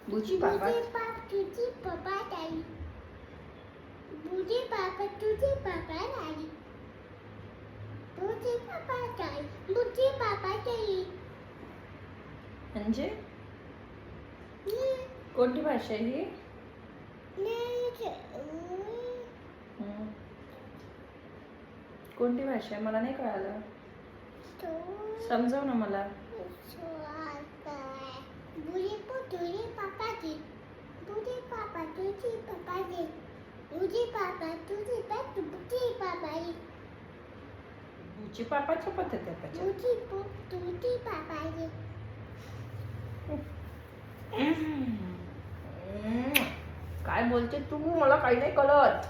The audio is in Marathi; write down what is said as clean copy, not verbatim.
बुजी पापा तुझी पप्पा ताई. बुजी पापा तुझी पप्पा ताई. बुजी पापा ताई. बुजी पापा ताई. म्हणजे कोणती भाषा आहे ही? हम्म. कोणती भाषा आहे मला नाही कळालं. समजव ना मला. बुजी तुझी पप्पा ती. बुजी पापा तुझी पप्पा ती. बुजी पापा तुझी पप्पा बुजी पापा ती. बुजी पापाच्या पद्धत आहे त्याच्यात. तुझी पापा ती. काय बोलते तू? मला काही नाही कळत.